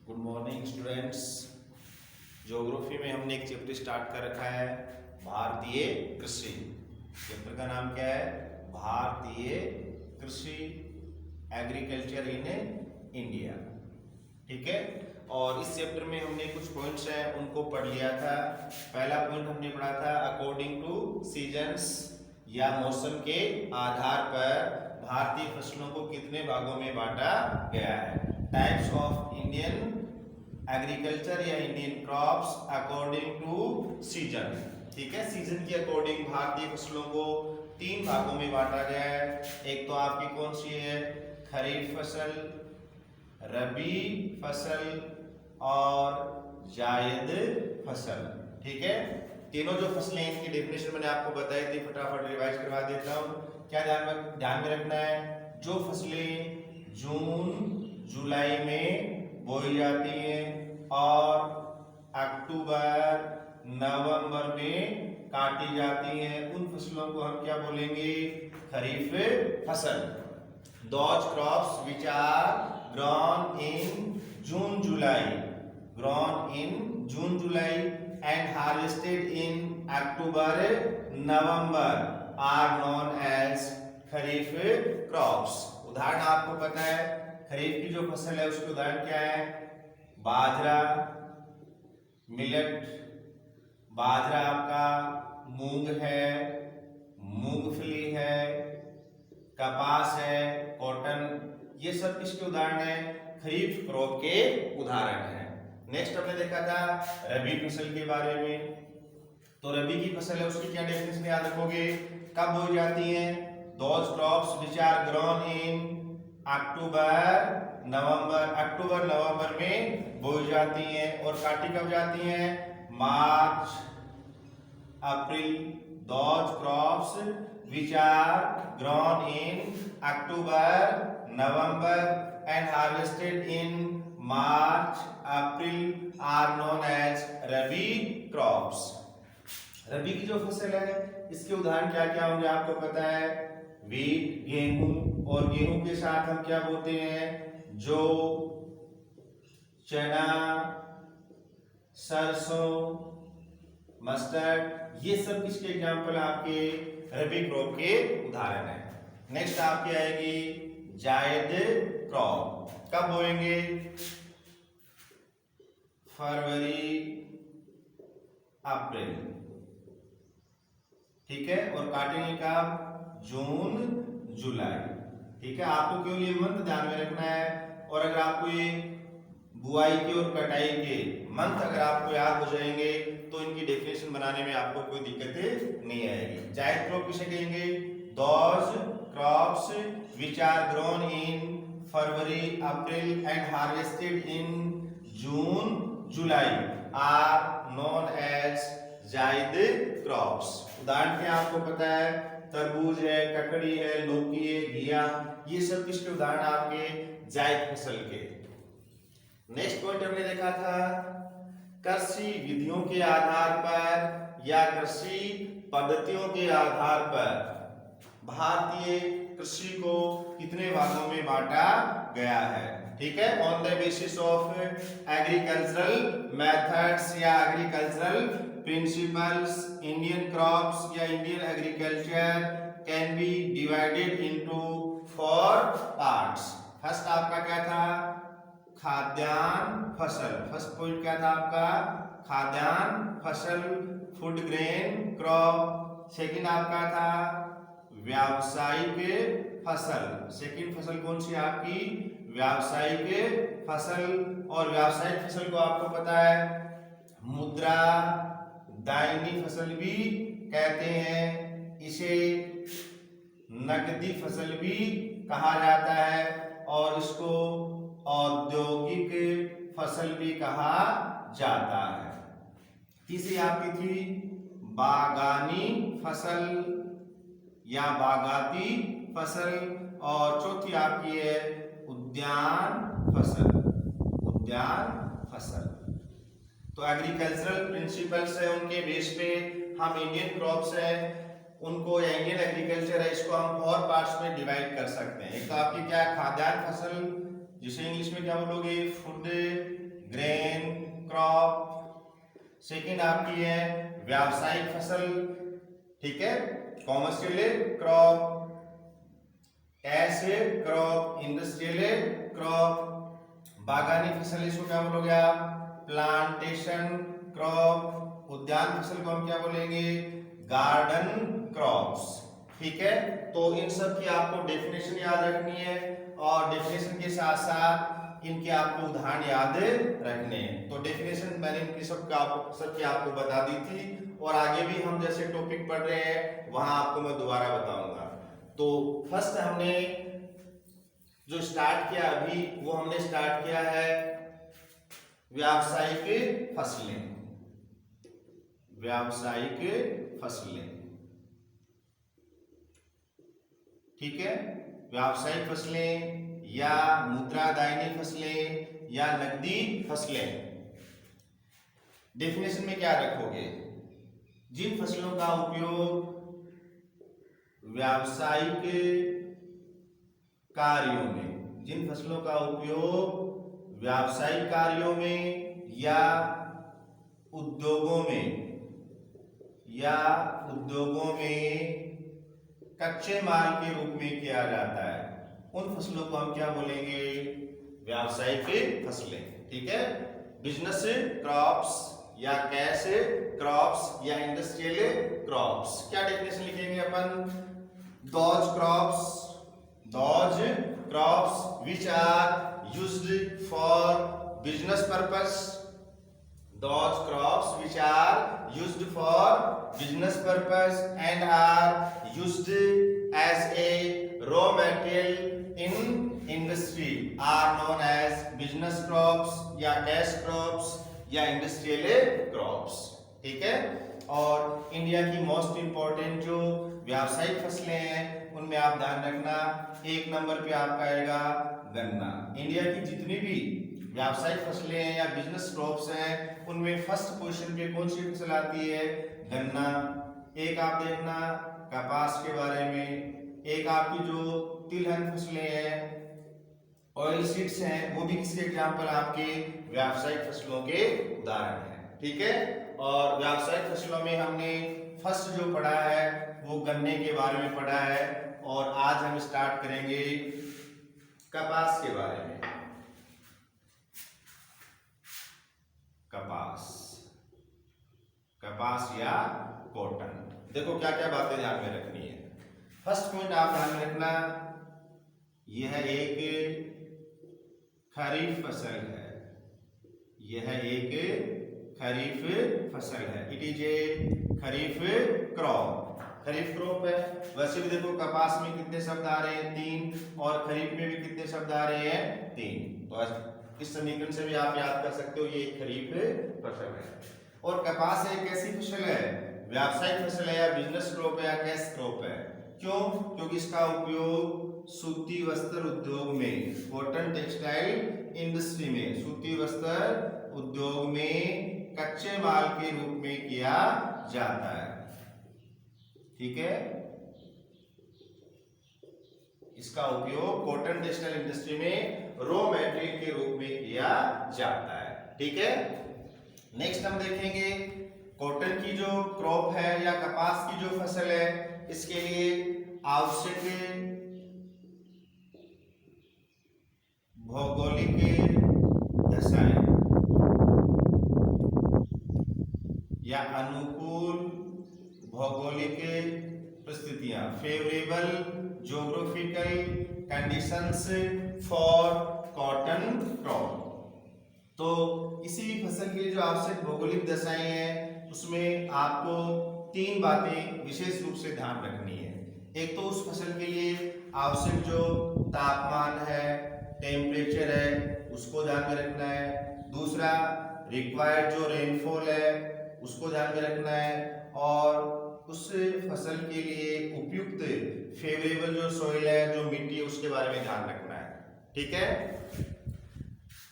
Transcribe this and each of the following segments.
Good morning students. Geography में हमने एक चैप्टर स्टार्ट कर रखा है, भारतीय कृषि। चैप्टर का नाम क्या है? भारतीय कृषि, एग्रीकल्चर इन इंडिया। ठीक है। और इस चैप्टर में हमने कुछ पॉइंट्स हैं उनको पढ़ लिया था। पहला पॉइंट हमने पढ़ा था अकॉर्डिंग टू सीजन्स, या मौसम के आधार पर भारतीय फसलों को कितने भागों में बांटा गया है। टाइप्स ऑफ इंडियन एग्रीकल्चर या Indian crops according to season. ठीक है, सीजन के अकॉर्डिंग भारतीय फसलों को 3 भागों में बांटा गया है। एक तो आपकी कौन सी है? खरीफ फसल, रबी फसल और जायद फसल। ठीक है, तीनों जो फसलें हैं इनकी डेफिनेशन मैंने आपको बताई थी, फटाफट रिवाइज करवा देता हूँ। क्या ध्यान में रखना है? जो फसलें जून जुलाई में बोई जाती हैं और अक्टूबर नवंबर में काटी जाती हैं, उन फसलों को हम क्या बोलेंगे? खरीफ फसल। Those crops which are grown in June July and harvested in October November are known as kharif crops. उदाहरण आपको पता है, खरीफ की जो फसल है उसके उदाहरण क्या है? बाजरा, मिलेट, बाजरा आपका, मूंग है, मूंगफली है, कपास है, कॉटन। ये सब किसके उदाहरण है? खरीफ क्रॉप के उदाहरण हैं। नेक्स्ट हमने देखा था रबी फसल के बारे में। तो रबी की फसल है उसकी क्या डेफिनेशन याद रखोगे? कब बोई जाती है? Those crops which are grown in अक्टूबर नवंबर में बोई जाती हैं और काटी कब जाती हैं? मार्च अप्रैल। Those crops which are grown in October November and harvested in March April are known as rabi crops. Rabi की जो फसल है इसके उदाहरण क्या क्या होंगे आपको पता है? वीट, गेहूं, और गेहूं के साथ हम क्या बोलते हैं? जौ, चना, सरसों, मस्टर्ड। ये सब किसके एग्जाम्पल आपके? रबी क्रॉप के उदाहरण है। नेक्स्ट आपकी आएगी जायद क्रॉप। कब बोएंगे? फरवरी अप्रैल। ठीक है, और काटेंगे कब? जून जुलाई। ठीक है, आपको केवल ये मंथ ध्यान में रखना है। और अगर आपको ये बुआई के और कटाई के मंथ अगर आपको याद हो जाएंगे तो इनकी डेफिनेशन बनाने में आपको कोई दिक्कत नहीं आएगी। जायद क्रॉप किसे कहेंगे? Those crops which are grown in February, April and harvested in June, July are known as जायद क्रॉप्स। उदाहरण क्या आपको पता है? तरबूज है, ककड़ी है, लौकी है, घिया। ये सब किसके उदाहरण आपके? जायद फसल के। नेक्स्ट पॉइंट हमने देखा था कृषि विधियों के आधार पर या कृषि पद्धतियों के आधार पर भारतीय कृषि को कितने भागों में बांटा गया है। ठीक है, on the basis of agricultural methods या एग्रीकल्चरल प्रिंसिपल्स इंडियन क्रॉप्स या Indian agriculture can be divided into 4 parts. First आपका क्या था? खाद्यान्न फसल। फर्स्ट पॉइंट क्या था आपका? खाद्यान्न फसल, फूड ग्रेन क्रॉप। सेकंड आपका था व्यावसायिक फसल। सेकंड फसल कौन सी आपकी? व्यावसायिक फसल। और व्यावसायिक फसल को आपको पता है मुद्रा दायनी फसल भी कहते हैं, इसे नकदी फसल भी कहा जाता है और इसको औद्योगिक फसल भी कहा जाता है। तीसरी आपकी थी बागानी फसल या बागाती फसल। और चौथी आपकी है उद्यान फसल। तो एग्रीकल्चरल प्रिंसिपल्स है, उनके बेस पे हम इंडियन क्रॉप्स है उनको, या इंडियन एग्रीकल्चर है इसको हम 4 पार्ट्स में डिवाइड कर सकते हैं। एक तो आपकी क्या है? खाद्यान्न फसल, जिसे इंग्लिश में क्या बोलोगे? फूड सेकंड आपकी है व्यावसायिक फसल, ठीक है, कॉमर्शियल क्रॉप, एस क्रॉप, इंडस्ट्रियल क्रॉप, बागानी फसल इसको क्या बोलोगे आप, प्लांटेशन क्रॉप, उद्यान फसल को हम क्या बोलेंगे, गार्डन क्रॉप्स, ठीक है। तो इन सब की आपको डेफिनेशन याद रखनी है और डेफिनेशन के साथ साथ इनके आपको उदाहरण याद रखने हैं। तो डेफिनेशन मैंने इनकी सबकी आपको बता दी थी और आगे भी हम जैसे टॉपिक पढ़ रहे हैं वहां आपको मैं दोबारा बताऊंगा। तो फर्स्ट हमने जो स्टार्ट किया अभी वो हमने स्टार्ट किया है व्यावसायिक फसलें, व्यावसायिक फसलें, ठीक है। व्यावसायिक फसलें या मुद्रादायनी फसलें या नकदी फसलें, डेफिनेशन में क्या रखोगे, जिन फसलों का उपयोग व्यावसायिक कार्यों में, जिन फसलों का उपयोग व्यावसायिक कार्यों में या उद्योगों में कच्चे माल के रूप में किया जाता है, उन फसलों को हम क्या बोलेंगे, व्यावसायिक फसलें, ठीक है। बिजनेस क्रॉप्स या कैश क्रॉप्स या इंडस्ट्रियल क्रॉप्स, क्या डेफिनेशन लिखेंगे अपन, those crops which are used for business purpose, those crops which are used for business purpose and are used as a raw material in industry are known as business crops या cash crops या industrial crops, ठीक है। और India की most important जो व्यावसायिक फसलें हैं उनमें आप ध्यान रखना, एक नंबर पे आपका आएगा गन्ना। इंडिया की जितनी भी व्यावसायिक फसलें हैं या बिजनेस क्रॉप्स हैं उनमें फर्स्ट पोजीशन पे कौन सी फसल आती है, गन्ना। एक आप देखना कपास के बारे में, एक आपकी जो तिलहन फसलें हैं, ऑयल सीड्स हैं, वो भी किसी एग्जांपल आपके व्यावसायिक फसलों के उदाहरण हैं, ठीक है। और व्यावसायिक फसलों में हमने फर्स्ट जो पढ़ा है वो गन्ने के बारे में पढ़ा है और आज हम स्टार्ट करेंगे कपास के बारे में। कपास या कॉटन, देखो क्या क्या बातें ध्यान में रखनी है। फर्स्ट पॉइंट आप ध्यान में रखना, यह एक खरीफ फसल है, यह एक खरीफ फसल है, it is a kharif crop, kharif crop है। वैसे भी देखो कपास में कितने शब्द आ रहे हैं, 3, और खरीफ में भी कितने शब्द आ रहे हैं, 3। तो इस समीकरण से भी आप याद कर सकते हो ये एक खरीफ फसल है। और कपास एक ऐसी फसल है, व्यावसायिक फसल है या बिजनेस क्रॉप है या कैश क्रॉप है, क्यों, क्योंकि इसका उपयोग सूती वस्त्र उद्योग में, कॉटन टेक्सटाइल इंडस्ट्री में, सूती वस्त्र उद्योग में कच्चे माल के रूप में किया जाता है, ठीक है। इसका उपयोग कॉटन टेक्सटाइल इंडस्ट्री में रॉ मटेरियल के रूप में किया जाता है, ठीक है। नेक्स्ट हम देखेंगे कॉटन की जो क्रॉप है या कपास की जो फसल है, इसके लिए आवश्यक भौगोलिक दशाएं या अनुकूल भौगोलिक परिस्थितियां, favourable geographical conditions for cotton crop. तो किसी भी फसल के लिए जो आवश्यक भौगोलिक दशाएं हैं उसमें आपको 3 बातें विशेष रूप से ध्यान रखनी है। एक तो उस फसल के लिए आवश्यक जो तापमान है, टेम्परेचर है, उसको ध्यान में रखना है। दूसरा रिक्वायर्ड जो रेनफॉल है उसको ध्यान में रखना है, और उस फसल के लिए उपयुक्त फेवरेबल जो सॉइल है, जो मिट्टी है, उसके बारे में ध्यान रखना है, ठीक है।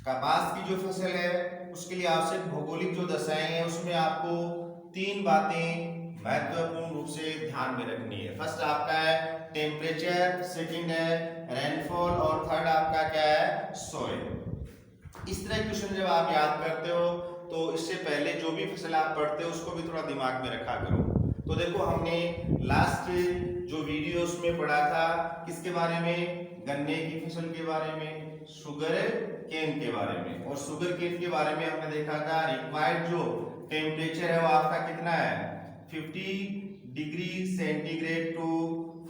कपास की जो फसल है उसके लिए आवश्यक भौगोलिक जो दशाएं हैं उसमें आपको 3 बातें महत्वपूर्ण रूप से ध्यान में रखनी है। फर्स्ट आपका है टेम्परेचर, सेकंड है रेनफॉल और थर्ड आपका क्या है, सॉइल। इस तरह क्वेश्चन जब आप याद करते हो तो इससे पहले जो भी फसल आप पढ़ते हो उसको भी थोड़ा दिमाग में रखा करो। तो देखो हमने लास्ट जो वीडियो उसमें पढ़ा था किसके बारे में, गन्ने की फसल के बारे में, शुगर केन के बारे में। और शुगर केन के बारे में हमने देखा था रिक्वायर्ड जो टेम्परेचर है वो आपका कितना है, 50 degree centigrade to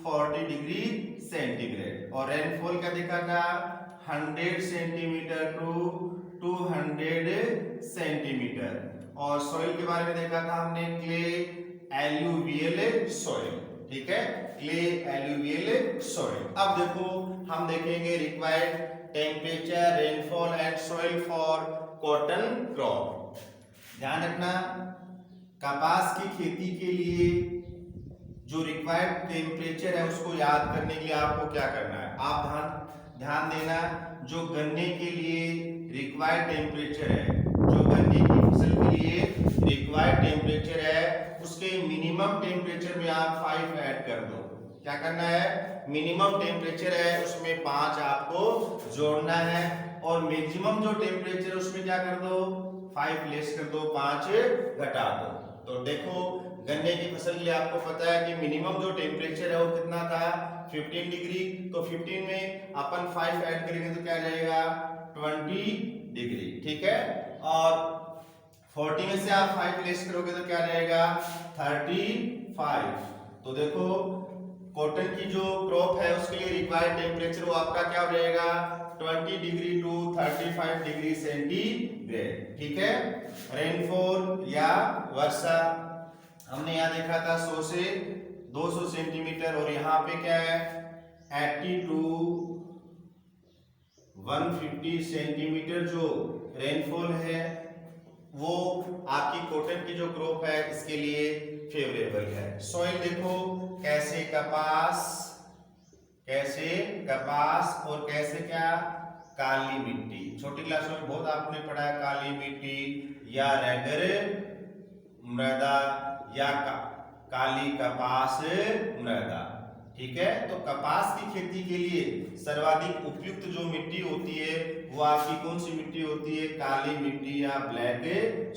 40 degree centigrade. और रेनफॉल का देखा था 100 सेंटीमीटर टू 200 सेंटीमीटर। और सॉइल के बारे में देखा था हमने क्ले एलुवियल सॉइल, ठीक है, क्ले एलुवियल सॉइल। अब देखो हम देखेंगे required temperature, rainfall and soil for cotton crop. ध्यान रखना कपास की खेती के लिए जो रिक्वायर्ड टेम्परेचर है उसको याद करने के लिए आपको क्या करना है, आप ध्यान देना जो गन्ने के लिए रिक्वायर्ड टेम्परेचर है, जो गन्ने की फसल के लिए रिक्वायर्ड टेम्परेचर है उसके मिनिमम टेम्परेचर में आप 5 ऐड कर दो। क्या करना है, मिनिमम टेम्परेचर है उसमें 5 आपको जोड़ना है और मैक्सिमम जो टेम्परेचर उसमें क्या कर दो, 5 लेस कर दो, 5 घटा दो। तो देखो गन्ने की फसल के लिए आपको पता है कि मिनिमम जो टेम्परेचर है वो कितना था, 15 डिग्री। तो 15 में अपन 5 ऐड करेंगे तो क्या जाएगा 20 डिग्री, ठीक है। और 40 में से आप 5 लेस करोगे तो क्या जाएगा 35। तो देखो कॉटन की जो क्रॉप है उसके लिए रिक्वायर्ड टेम्परेचर वो आपका क्या हो जाएगा 20 डिग्री टू 35 डिग्री सेंटीग्रेड, ठीक है। रेनफॉल या वर्षा हमने यहाँ देखा था 100 से 200 सेंटीमीटर और यहाँ पे क्या है 80 टू 150 सेंटीमीटर जो रेनफॉल है वो आपकी कॉटन की जो क्रॉप है इसके लिए फेवरेबल है। सॉइल देखो कैसे कपास और कैसे क्या काली मिट्टी, छोटी क्लास में बहुत आपने पढ़ा है काली मिट्टी या रेगर मृदा या काली कपास मृदा, ठीक है। तो कपास की खेती के लिए सर्वाधिक उपयुक्त जो मिट्टी होती है वो आपकी कौन सी मिट्टी होती है, काली मिट्टी या ब्लैक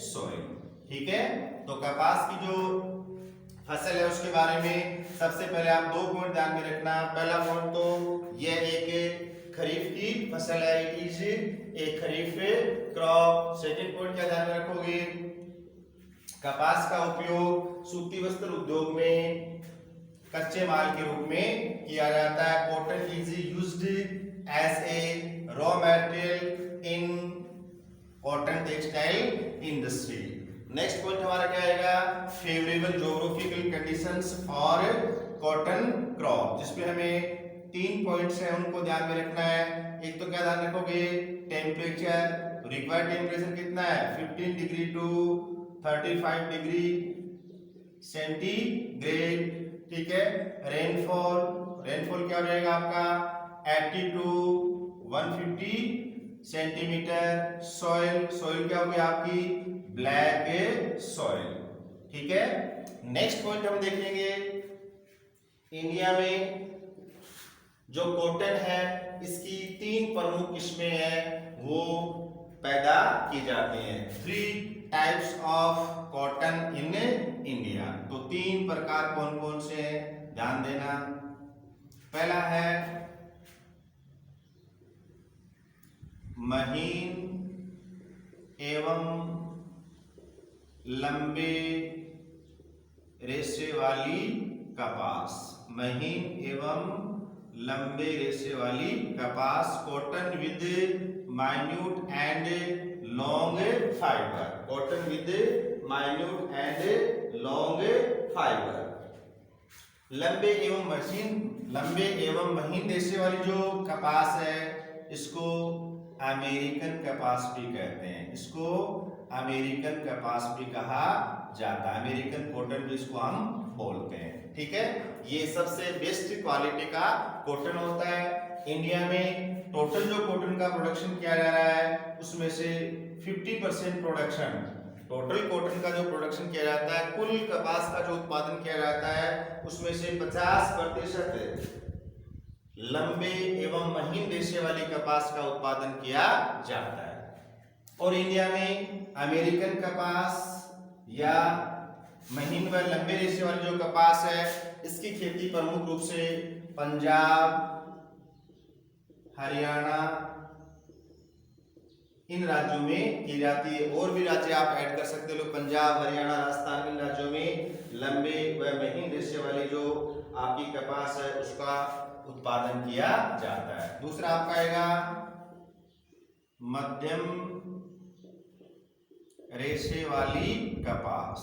सॉइल, ठीक है। तो कपास की जो फसल है उसके बारे में सबसे पहले आप 2 पॉइंट ध्यान में रखना। पहला पॉइंट तो यह एक खरीफ की फसल है, it is a kharif crop. Second point क्या ध्यान में रखोगे, कपास का उपयोग सूती वस्त्र उद्योग में कच्चे माल के रूप में किया जाता है। Cotton is used as a raw material in cotton textile industry. Next point हमारा क्या आएगा, favourable geographical conditions for cotton crop, जिसमें हमें 3 पॉइंट्स हैं उनको ध्यान में रखना है। एक तो क्या ध्यान रखोगे, टेम्परेचर, रिक्वायर्ड टेम्परेचर कितना है 15 डिग्री टू 35 डिग्री सेंटीग्रेड, ठीक है। रेनफॉल क्या हो जाएगा आपका 80 टू 150 सेंटीमीटर। सॉइल क्या होगी आपकी ब्लैक सॉइल, ठीक है। नेक्स्ट पॉइंट हम देखेंगे, इंडिया में जो कॉटन है इसकी 3 प्रमुख किस्में हैं वो पैदा की जाती हैं। 3 types of cotton in India. तो 3 प्रकार कौन कौन से हैं ध्यान देना। पहला है महीन एवं लंबे रेशे वाली कपास, महीन एवं लंबे रेशे वाली कपास, cotton with minute and long fibre, cotton with minute and long fibre. लंबे एवं महीन रेशे वाली जो कपास है इसको अमेरिकन कपास भी कहते हैं, इसको अमेरिकन कपास भी कहा जाता है, अमेरिकन कॉटन भी इसको हम बोलते हैं, ठीक है। ये सबसे बेस्ट क्वालिटी का कॉटन होता है। इंडिया में टोटल जो कॉटन का प्रोडक्शन किया जा रहा है उसमें से 50% प्रोडक्शन, टोटल कॉटन का जो प्रोडक्शन किया जाता है, कुल कपास का जो उत्पादन किया जाता है उसमें से 50% लंबे एवं महीन रेशे वाली कपास का उत्पादन किया जाता है। और इंडिया में अमेरिकन कपास या महीन व लंबे रेशे वाली जो कपास है, इसकी खेती प्रमुख रूप से पंजाब, हरियाणा, इन राज्यों में की जाती है। और भी राज्य आप ऐड कर सकते हो, पंजाब, हरियाणा, राजस्थान, इन राज्यों में लंबे व महीन रेशे वाली जो आपकी कपास है उसका उत्पादन किया जाता है। दूसरा आपका आएगा मध्यम रेशे वाली कपास,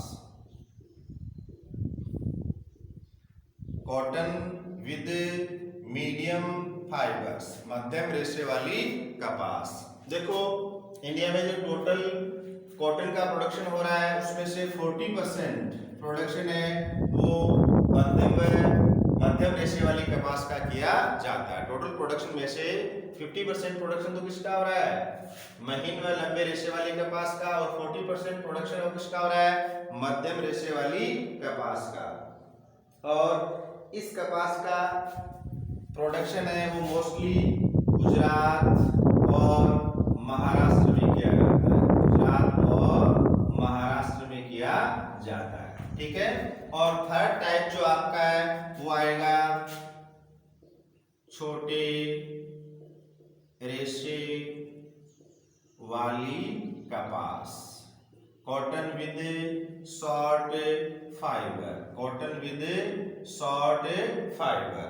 कॉटन विद मीडियम फाइबर्स, मध्यम रेशे वाली कपास। देखो इंडिया में जो टोटल कॉटन का प्रोडक्शन हो रहा है उसमें से 40% प्रोडक्शन है वो मध्यम रेशे वाली कपास का किया जाता है। टोटल प्रोडक्शन में से 50% प्रोडक्शन तो किसका हो रहा है, महीन व लंबे रेशे वाली कपास का, और 40% प्रोडक्शन वो किसका हो रहा है, मध्यम रेशे वाली कपास का। और इस कपास का प्रोडक्शन है वो मोस्टली गुजरात और महाराष्ट्र में किया जाता है, गुजरात और महाराष्ट्र में किया जाता है। ठीक है। और थर्ड टाइप जो आपका है वो आएगा छोटे रेशे वाली कपास, cotton with short fibre, cotton with short fibre.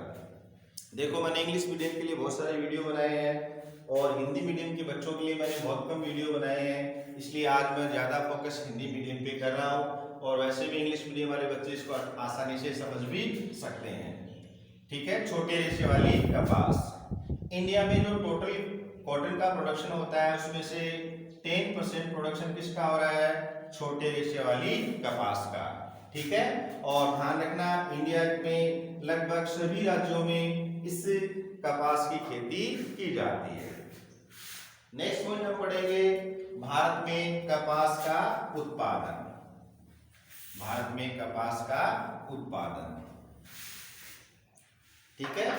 देखो मैंने इंग्लिश मीडियम के लिए बहुत सारे वीडियो बनाए हैं और हिंदी मीडियम के बच्चों के लिए मैंने बहुत कम वीडियो बनाए हैं, इसलिए आज मैं ज़्यादा फोकस हिंदी मीडियम पे कर रहा हूँ। और वैसे भी इंग्लिश मीडियम वाले बच्चे इसको आसानी से समझ भी सकते हैं। ठीक है। छोटे रेशे वाली कपास, इंडिया में जो टोटल कॉटन का प्रोडक्शन होता है उसमें से 10% प्रोडक्शन किसका हो रहा है, छोटे रेशे वाली कपास का। ठीक है। और ध्यान रखना इंडिया में लगभग सभी राज्यों में इस कपास की खेती की जाती है। नेक्स्ट पॉइंट हम पढ़ेंगे भारत में कपास का उत्पादन, भारत में कपास का उत्पादन। ठीक है।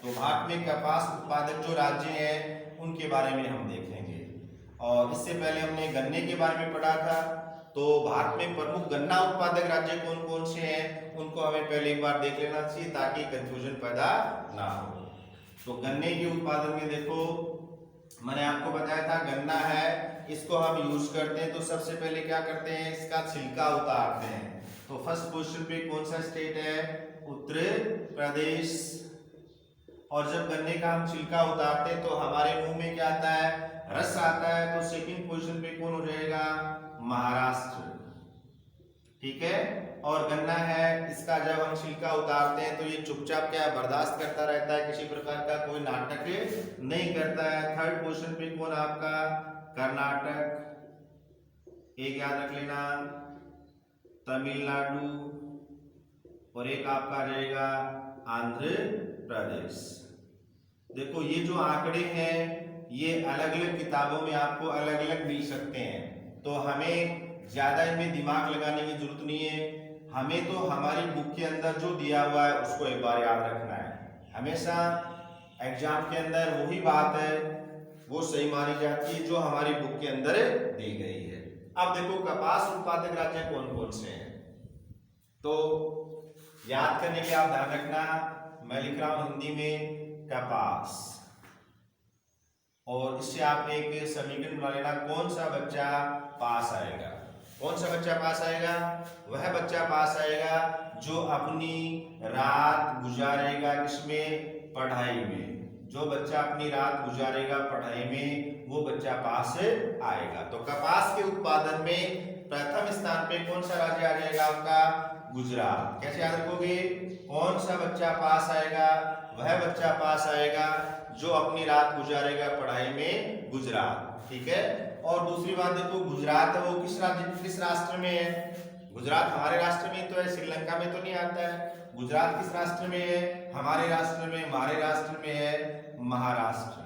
तो भारत में कपास उत्पादक जो राज्य हैं उनके बारे में हम देखेंगे। और इससे पहले हमने गन्ने के बारे में पढ़ा था, तो भारत में प्रमुख गन्ना उत्पादक राज्य कौन कौन से हैं उनको हमें पहले एक बार देख लेना चाहिए ताकि कंफ्यूजन पैदा ना हो। तो गन्ने के उत्पादन में देखो मैंने आपको बताया था गन्ना है, इसको हम यूज करते हैं तो सबसे पहले क्या करते हैं, इसका छिलका उतारते हैं। तो फर्स्ट पोजीशन पे कौन सा स्टेट है, उत्तर प्रदेश। और जब गन्ने का हम छिलका उतारते हैं तो हमारे मुंह में क्या आता है, रस आता है। तो सेकंड पोजीशन पे कौन हो जाएगा, महाराष्ट्र। ठीक है। और गन्ना है, इसका जब हम छिलका उतारते हैं तो ये चुपचाप क्या बर्दाश्त करता रहता है, किसी प्रकार का कोई नाटक नहीं करता है। थर्ड पोजीशन पे कौन आपका, कर्नाटक, एक याद रख लेना, तमिलनाडु, और एक आपका रहेगा आंध्र प्रदेश। देखो ये जो आंकड़े हैं ये अलग अलग किताबों में आपको अलग अलग मिल सकते हैं, तो हमें ज्यादा इनमें दिमाग लगाने की जरूरत नहीं है। हमें तो हमारी बुक के अंदर जो दिया हुआ है उसको एक बार याद रखना है। हमेशा एग्जाम के अंदर वही बात है वो सही मानी जाती है जो हमारी बुक के अंदर दी गई है। अब देखो कपास उत्पादक राज्य कौन कौन से हैं, तो याद करने के लिए आप ध्यान रखना, मैं लिख रहा हूं हिंदी में कपास, और इससे आप एक समीकरण बना लेना, कौन सा बच्चा पास आएगा। कौन सा बच्चा पास आएगा, वह बच्चा पास आएगा जो अपनी रात गुजारेगा किसमें, पढ़ाई में। जो बच्चा अपनी रात गुजारेगा पढ़ाई में वो बच्चा पास आएगा। तो कपास के उत्पादन में प्रथम स्थान पे कौन सा राज्य आ जाएगा आपका, गुजरात। कैसे याद रखोगे, कौन सा बच्चा पास आएगा, वह बच्चा पास आएगा जो अपनी रात गुजारेगा पढ़ाई में, गुजरात। ठीक है। और दूसरी बात देखो, गुजरात है वो किस राज्य किस राष्ट्र में है, गुजरात हमारे राष्ट्र में तो है, श्रीलंका में तो नहीं आता है। गुजरात किस राष्ट्र में है, हमारे राष्ट्र में, हमारे राष्ट्र में है महाराष्ट्र।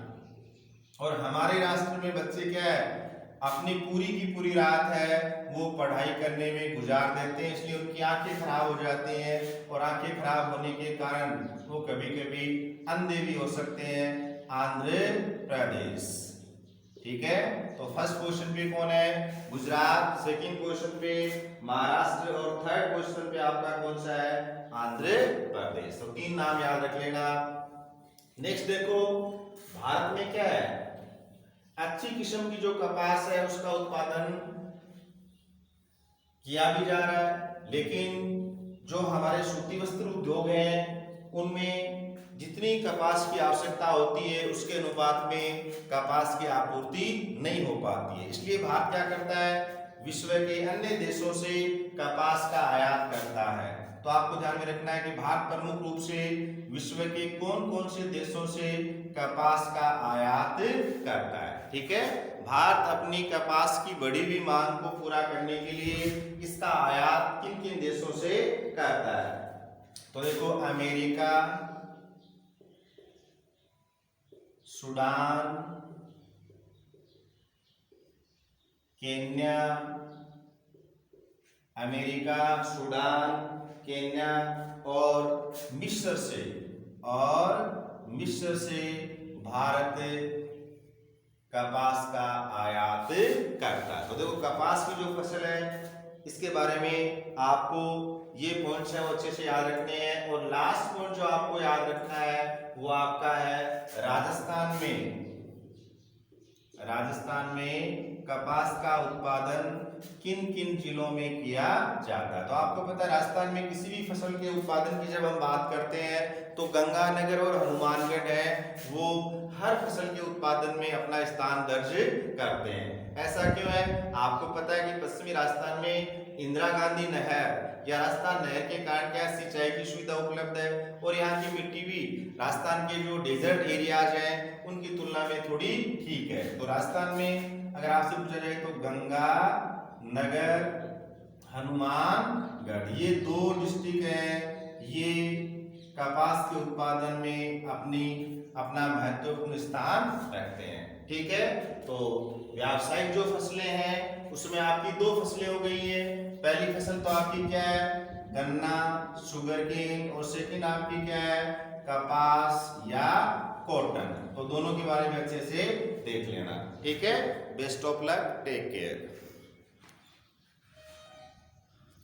और हमारे राष्ट्र में बच्चे क्या है, अपनी पूरी की पूरी रात है वो पढ़ाई करने में गुजार देते हैं, इसलिए उनकी आंखें खराब हो जाती हैं, और आंखें खराब होने के कारण वो कभी कभी अंधे भी हो सकते हैं। आंध्र प्रदेश। ठीक है, तो फर्स्ट पोजीशन पे कौन है? गुजरात, सेकंड पोजीशन पे महाराष्ट्र और थर्ड पोजीशन पे आपका कौन सा है? आंध्र प्रदेश। तो 3 नाम याद रख लेना। नेक्स्ट देखो, भारत में क्या है? अच्छी किस्म की जो कपास है उसका उत्पादन किया भी जा रहा है, लेकिन जो हमारे सूती वस्त्र उद्योग है उनमें जितनी कपास की आवश्यकता होती है उसके अनुपात में कपास की आपूर्ति नहीं हो पाती है। इसलिए भारत क्या करता है? विश्व के अन्य देशों से कपास का आयात करता है। तो आपको ध्यान में रखना है कि भारत प्रमुख रूप से विश्व के कौन कौन से देशों से कपास का आयात करता है। ठीक है, भारत अपनी कपास की बढ़ी हुई मांग को पूरा करने के लिए इसका आयात किन किन देशों से करता है? तो देखो, America, Sudan, Kenya, America, Sudan, Kenya और मिस्र से भारत कपास का आयात करता है। तो देखो, कपास की जो फसल है इसके बारे में आपको ये पॉइंट्स है वो अच्छे से याद रखने हैं। और लास्ट पॉइंट जो आपको याद रखना है वो आपका है राजस्थान में कपास का उत्पादन किन किन जिलों में किया जाता है। तो आपको पता है, राजस्थान में किसी भी फसल के उत्पादन की जब हम बात करते हैं तो गंगानगर और हनुमानगढ़ है वो हर फसल के उत्पादन में अपना स्थान दर्ज करते हैं। ऐसा क्यों है? आपको पता है कि पश्चिमी राजस्थान में इंदिरा गांधी नहर या राजस्थान नहर के कारण क्या सिंचाई की सुविधा उपलब्ध है, और यहाँ की मिट्टी भी राजस्थान के जो डेजर्ट एरियाज हैं उनकी तुलना में थोड़ी ठीक है। तो राजस्थान में अगर आपसे पूछा जाए तो गंगा नगर, हनुमानगढ़, ये 2 डिस्ट्रिक्ट हैं, ये कपास के उत्पादन में अपना महत्वपूर्ण स्थान रखते हैं। ठीक है, तो व्यावसायिक जो फसलें हैं उसमें आपकी 2 फसलें हो गई है। पहली फसल तो आपकी क्या है? गन्ना, शुगर केन, और सेकंड आपकी क्या है? कपास या कॉटन। तो दोनों के बारे में अच्छे से देख लेना। ठीक है, best of luck, take care.